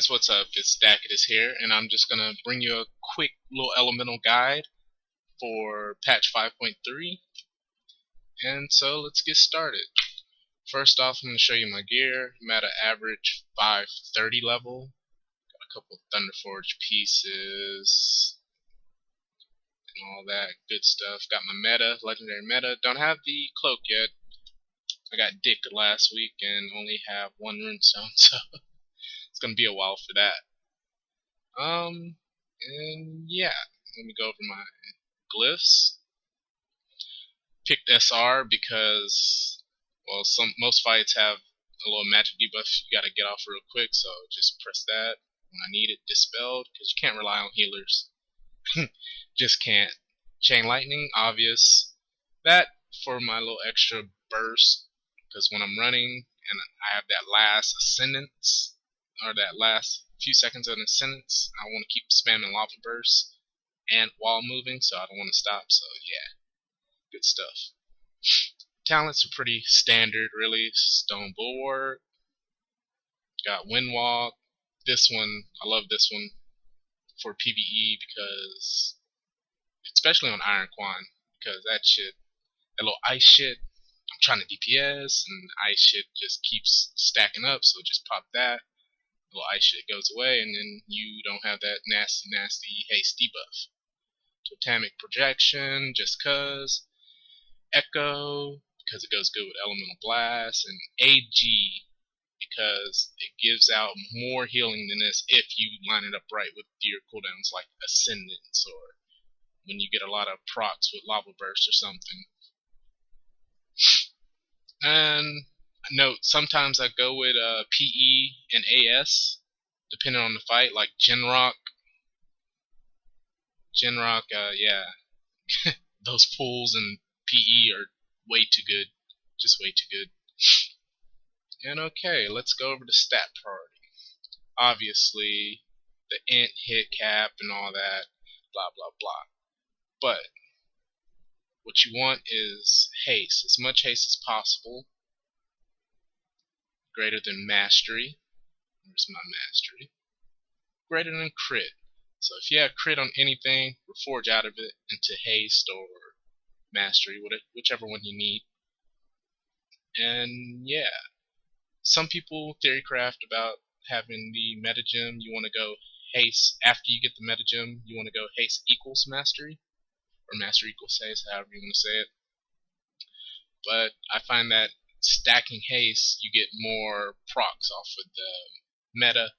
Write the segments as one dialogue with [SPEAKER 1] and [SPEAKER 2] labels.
[SPEAKER 1] guys, what's up? It's Dacus here, and I'm just gonna bring you a quick little elemental guide for patch 5.3. And so let's get started. First off, I'm gonna show you my gear. I'm at an average 530 level. Got a couple Thunderforge pieces and all that good stuff. Got my meta, legendary meta. Don't have the cloak yet. I got dicked last week and only have one runestone, so it's gonna be a while for that. And yeah, let me go over my glyphs. Picked SR because, well, most fights have a little magic debuff you gotta get off real quick, so just press that when I need it. Dispelled, because you can't rely on healers. Just can't. Chain Lightning, obvious. That for my little extra burst, because when I'm running and I have that last ascendance, or that last few seconds of an ascendance, I want to keep spamming lava bursts and while moving, so I don't want to stop. So yeah, good stuff. Talents are pretty standard, really. Stone Bulwark, got Windwalk. This one, I love this one for PvE because, especially on Iron Quan, because that little ice shit, I'm trying to DPS, and ice shit just keeps stacking up, so just pop that. Little ice shit goes away, and then you don't have that nasty haste debuff. Totemic Projection, just cause. Echo, because it goes good with Elemental Blast. And AG, because it gives out more healing than this if you line it up right with your cooldowns, like Ascendance, or when you get a lot of procs with Lava Burst or something. And note, sometimes I go with PE and AS, depending on the fight, like Genrock, yeah. Those pulls and PE are way too good. Just way too good. And okay, let's go over the stat priority. Obviously, the int, hit cap, and all that, blah blah blah. But what you want is haste. As much haste as possible. Greater than mastery. Where's my mastery? Greater than crit. So if you have crit on anything, reforge out of it into haste or mastery, whichever one you need. And yeah, some people theorycraft about having the meta gem. You want to go haste after you get the meta gem. You want to go haste equals mastery, or mastery equals haste, however you want to say it. But I find that stacking haste, you get more procs off of the meta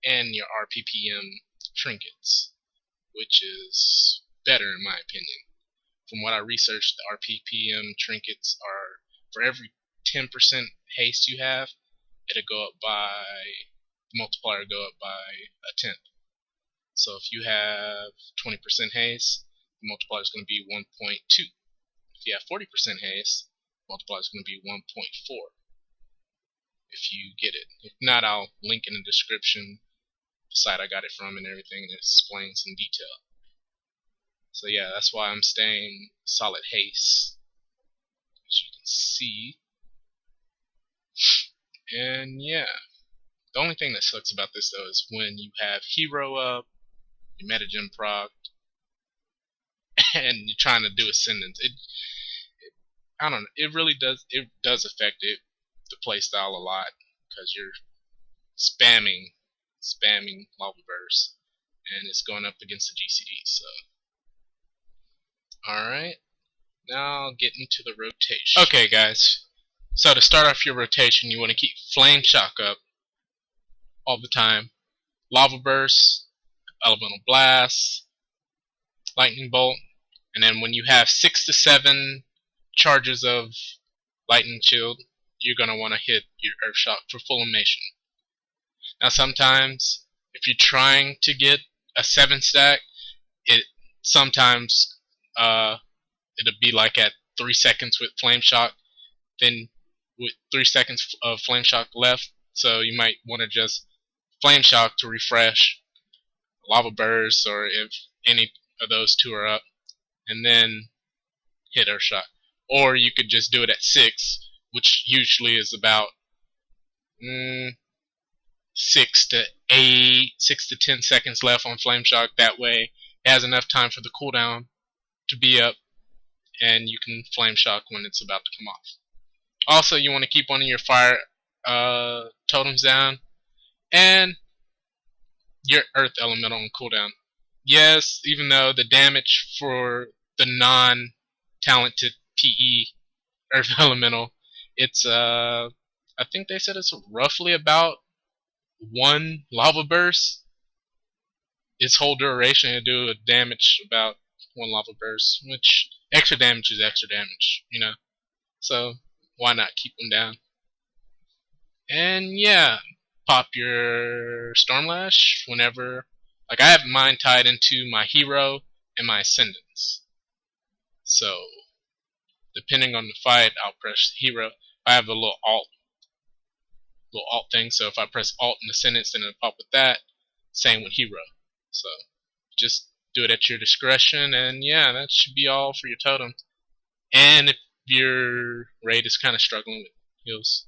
[SPEAKER 1] and your RPPM trinkets, which is better in my opinion. From what I researched, the RPPM trinkets are, for every 10% haste you have, it'll go up by, the multiplier go up by a tenth. So if you have 20% haste, the multiplier is going to be 1.2. If you have 40% haste, the multiplier is going to be 1.4. If you get it. If not, I'll link in the description the site I got it from and everything, and it explains in detail. So yeah, that's why I'm staying solid haste, as you can see. And yeah, the only thing that sucks about this though is when you have hero up, your meta gem proc, and you're trying to do ascendance. I don't know. It really does. It does affect the playstyle a lot because you're spamming lava burst, and it's going up against the GCD. So, all right. Now get into the rotation. Okay, guys. So to start off your rotation, you want to keep Flame Shock up all the time. Lava Burst, Elemental Blast, Lightning Bolt, and then when you have 6 to 7 charges of Lightning Shield, you're going to want to hit your Earth Shock for fulmination. Now sometimes, if you're trying to get a 7 stack, sometimes it'll be like at 3 seconds with Flame Shock, then with 3 seconds of Flame Shock left, so you might want to just Flame Shock to refresh, Lava Burst, or if any of those two are up, and then hit Earth Shock. Or you could just do it at 6, which usually is about 6 to 10 seconds left on Flame Shock. That way, it has enough time for the cooldown to be up, and you can Flame Shock when it's about to come off. Also, you want to keep one of your fire totems down, and your Earth Elemental on cooldown. Yes, even though the damage for the non-talented PE Earth Elemental, it's I think they said it's roughly about one lava burst. Its whole duration to do a damage about one lava burst, which extra damage is extra damage, you know. So why not keep them down? And yeah, pop your Stormlash whenever. Like I have mine tied into my hero and my ascendants. So depending on the fight, I'll press hero. I have a little alt thing. So if I press alt in ascendants, then it'll pop with that. Same with hero. So just do it at your discretion, and yeah, that should be all for your totem. And if your raid is kind of struggling with heals,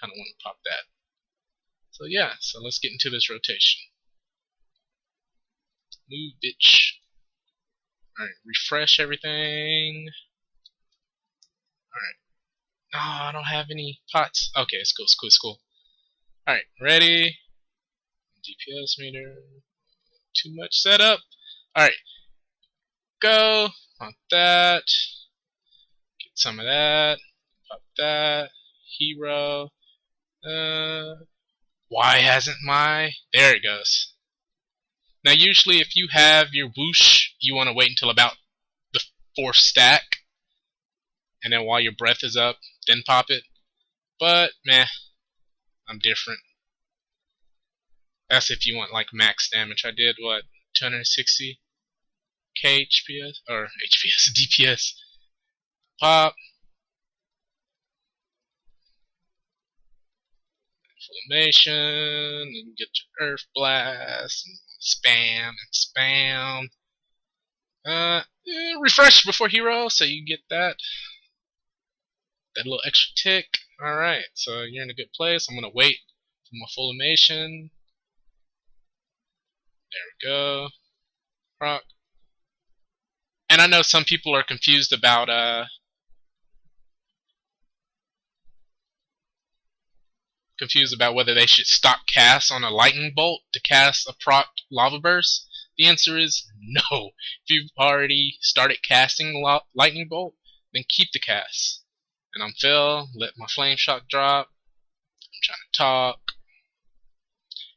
[SPEAKER 1] kind of want to pop that. So yeah, so let's get into this rotation. Move, bitch. Alright, refresh everything. Alright. No, I don't have any pots. Okay, it's cool, it's cool, it's cool. Alright, ready. DPS meter. Too much setup. Alright. Go. Want that. Get some of that. Pop that. Hero. Why hasn't my... There it goes. Now usually if you have your whoosh, you want to wait until about the 4th stack. And then while your breath is up, then pop it. But, meh. I'm different. That's if you want like max damage. I did, what, 260k HPS? Or HPS, DPS. Pop. Inflammation, and get your Earth Blast, and spam, and spam. Refresh before hero, so you get that little extra tick. Alright, so you're in a good place. I'm gonna wait for my Fulmination. There we go. Proc. And I know some people are confused about whether they should stop cast on a lightning bolt to cast a proc lava burst. The answer is no. If you've already started casting lightning bolt, then keep the cast. And I'm Phil. Let my flame shock drop. I'm trying to talk.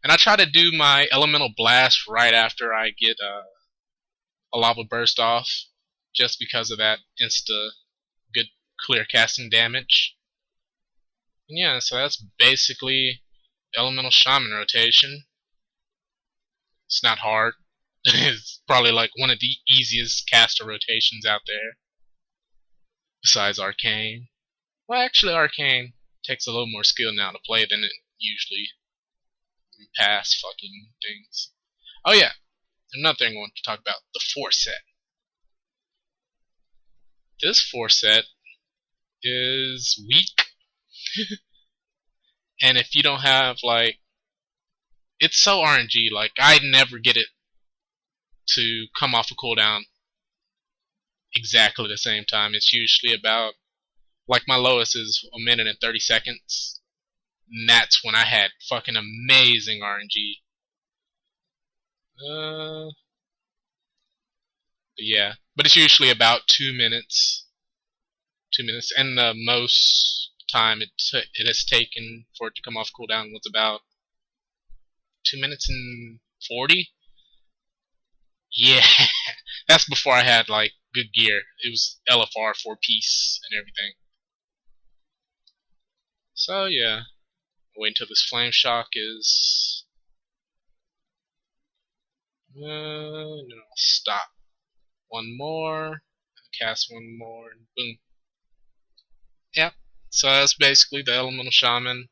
[SPEAKER 1] And I try to do my elemental blast right after I get a lava burst off, just because of that insta good clear casting damage. And yeah, so that's basically elemental shaman rotation. It's not hard. It's probably like one of the easiest caster rotations out there, besides arcane. Well, actually, arcane takes a little more skill now to play than it usually past fucking things. Oh yeah, another thing I want to talk about, the 4 set. This 4 set is weak. And if you don't have, like, it's so RNG, like, I never get it to come off a cooldown exactly the same time. It's usually about, like, my lowest is 1 minute and 30 seconds. And that's when I had fucking amazing RNG. Yeah, but it's usually about 2 minutes. 2 minutes, and the most time it has taken for it to come off cooldown was about 2 minutes and 40. Yeah, that's before I had like good gear. It was LFR 4-piece and everything. So yeah, wait until this flame shock is. And then I'll stop. One more, cast one more, and boom. Yep. So that's basically the elemental shaman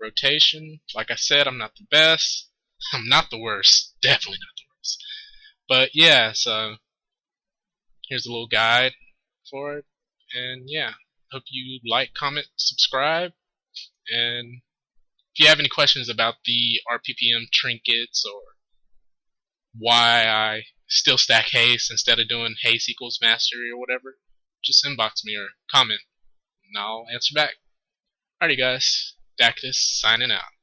[SPEAKER 1] rotation. Like I said, I'm not the best. I'm not the worst. Definitely not the worst. But yeah, so here's a little guide for it. And yeah, hope you like, comment, subscribe, and If you have any questions about the RPPM trinkets or why I still stack haste instead of doing haste equals mastery or whatever, just inbox me or comment, and I'll answer back. Alrighty guys, Dactus signing out.